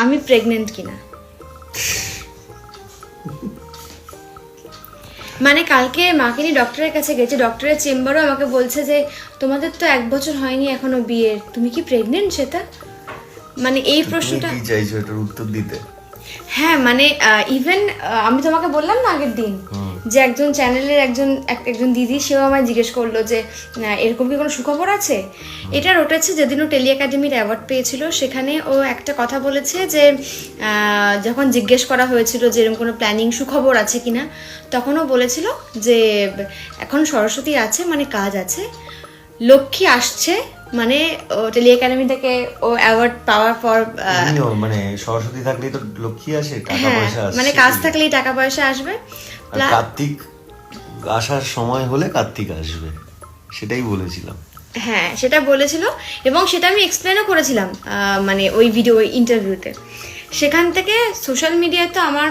আমি প্রেগনেন্ট কিনা। মানে কালকে মাকে নিয়ে ডক্টরের কাছে গেছে, ডক্টরের চেম্বারও আমাকে বলছে যে তোমাদের তো 1 বছর হয়নি এখনো বিয়ের, তুমি কি প্রেগনেন্ট? সেটা মানে এই প্রশ্নটা কি চাইছো এটার উত্তর দিতে? হ্যাঁ মানে ইভেন আমি তোমাকে বললাম না আগের দিন যে একজন চ্যানেলের একজন দিদি, সেও আমায় জিজ্ঞেস করলো যে এরকম কি কোনো সুখবর আছে। এটা রটেছে যেদিন ও টেলি একাডেমির অ্যাওয়ার্ড পেয়েছিল, সেখানে ও একটা কথা বলেছে যে যখন জিজ্ঞেস করা হয়েছিল যে এরকম কোনো প্ল্যানিং সুখবর আছে কিনা, তখন ও বলেছিল যে এখন সরস্বতী আছে মানে কাজ আছে, লক্ষ্মী আসছে মানে টেলি একাডেমি থেকে ও অ্যাওয়ার্ড পাওয়ার পর মানে সরস্বতী থাকলেই তো লক্ষ্মী আসে, টাকা পয়সা আসে, মানে কাজ থাকলেই টাকা পয়সা আসবে। আর কার্তিক আসার সময় হলে কার্তিক আসবে, সেটাই বলেছিলাম। হ্যাঁ সেটা বলেছিল এবং সেটা আমি এক্সপ্লেনও করেছিলাম মানে ওই ভিডিও ইন্টারভিউতে। সেখান থেকে সোশ্যাল মিডিয়ায় তো আমার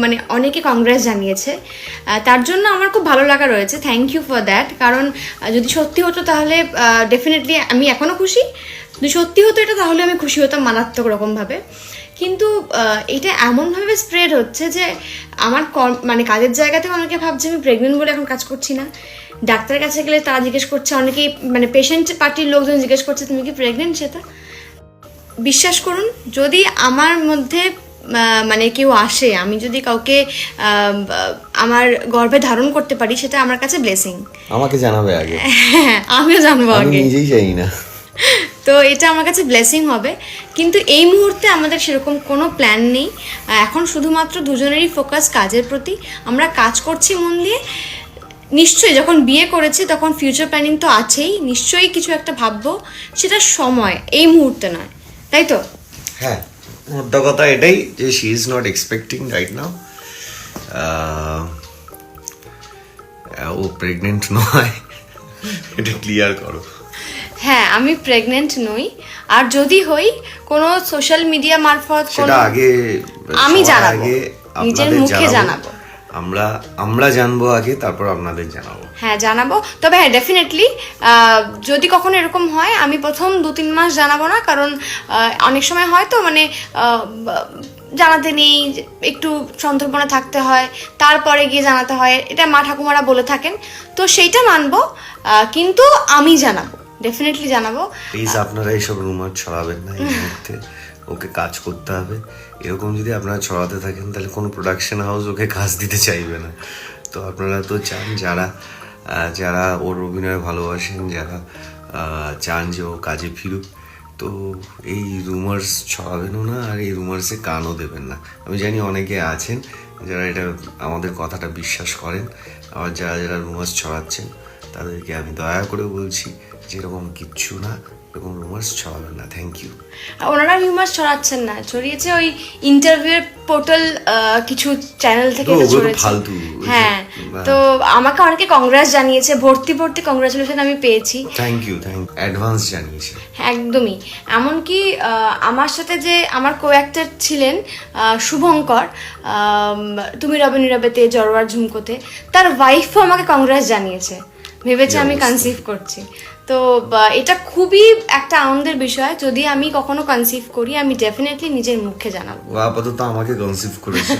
মানে অনেকে কংগ্রেস জানিয়েছে, তার জন্য আমার খুব ভালো লাগা রয়েছে, থ্যাংক ইউ ফর দ্যাট। কারণ যদি সত্যি হতো তাহলে ডেফিনেটলি আমি এখনও খুশি, যদি সত্যি হতো এটা তাহলে আমি খুশি হতাম মারাত্মক রকমভাবে। কিন্তু এটা এমনভাবে স্প্রেড হচ্ছে যে আমার মানে কাজের জায়গাতেও অনেকে ভাবছে আমি প্রেগনেন্ট বলে এখন কাজ করছি না। ডাক্তারের কাছে গেলে তারা জিজ্ঞেস করছে, অনেকেই মানে পেশেন্ট পার্টির লোকজন জিজ্ঞেস করছে তুমি কি প্রেগনেন্ট। সেটা বিশ্বাস করুন, যদি আমার মধ্যে মানে কেউ আসে, আমি যদি কাউকে আমার গর্ভে ধারণ করতে পারি, সেটা আমার কাছে ব্লেসিং। আমাকে জানাবে আগে। হ্যাঁ আমিও জানবো আমি আগে, নিজেই জানি না। তো এটা আমার কাছে ব্লেসিং হবে। কিন্তু এই মুহূর্তে আমাদের সেরকম কোনো প্ল্যান নেই, এখন শুধুমাত্র দুজনেরই ফোকাস কাজের প্রতি। আমরা কাজ করছি মন দিয়ে। নিশ্চয়ই যখন বিয়ে করেছি তখন ফিউচার প্ল্যানিং তো আছেই, নিশ্চয়ই কিছু একটা ভাববো, সেটা সময়, এই মুহূর্তে নয়, তাই তো? হ্যাঁ, মোদ্দা কথা এটাই যে she is not expecting right now. ও প্রেগনেন্ট নয়, এটা ক্লিয়ার করো। হ্যাঁ আমি প্রেগনেন্ট নই, আর যদি হই কোনো সোশ্যাল মিডিয়া মারফত সেটা আগে আমি সবার জানাবো, আগে নিজের আপনাদের মুখে জানাবো। আমরা জানবো আগে, তারপর আপনাদের জানাবো। হ্যাঁ জানাবো, তবে হ্যাঁ ডেফিনেটলি যদি কখনো এরকম হয় আমি প্রথম 2-3 মাস জানাবো না, কারণ অনেক সময় হয় তো মানে জানাতে নেই, একটু সন্তর্পণে থাকতে হয়, তারপরে গিয়ে জানাতে হয়, এটা মা ঠাকুমারা বলে থাকেন, তো সেইটা মানবো। কিন্তু আমি জানাবো, ডেফিনেটলি জানাবো। প্লিজ আপনারা এইসব রুমার ছড়াবেন না এই মুহূর্তে, ওকে কাজ করতে হবে। এরকম যদি আপনারা ছড়াতে থাকেন তাহলে কোনো প্রোডাকশন হাউস ওকে কাজ দিতে চাইবে না। তো আপনারা তো চান, যারা ওর অভিনয় ভালোবাসেন, যারা চান যে ও কাজে ফিরুক, তো এই রুমার্স ছড়াবেনও না, আর এই রুমার্সে কানও দেবেন না। আমি জানি অনেকে আছেন যারা এটা আমাদের কথাটা বিশ্বাস করেন, আবার যারা রুমার্স ছড়াচ্ছেন তাদেরকে আমি দয়া করে বলছি যে এরকম কিচ্ছু না, এরকম রুমার্স ছড়াবেন না। Thank you. ওনারা রিউমার্স ছড়াচ্ছেন না, ছড়িয়েছে ওই ইন্টারভিউর পোর্টাল কিছু চ্যানেল থেকে এটা ছড়িয়েছে। হ্যাঁ, তো আমাকে অনেকে কংগ্রেস জানিয়েছে, ভর্তি কংগ্রাচুলেশন আমি পেয়েছি। থ্যাংক ইউ অ্যাডভান্স জানিয়েছে। একদমই, এমনকি আমার সাথে যে আমার কো অ্যাক্টর ছিলেন শুভঙ্কর, তুমি রবে নীরবেতে, জড়োয়ার ঝুমকোতে, তার ওয়াইফও আমাকে কংগ্রেস জানিয়েছে, ভেবেছে আমি কনসিভ করছি। তো এটা খুবই একটা আনন্দের বিষয়। যদি আমি কখনো কনসিভ করি আমি ডেফিনেটলি নিজের মুখে জানাবো। ও আপাতত আমাকে কনসিভ করেছে।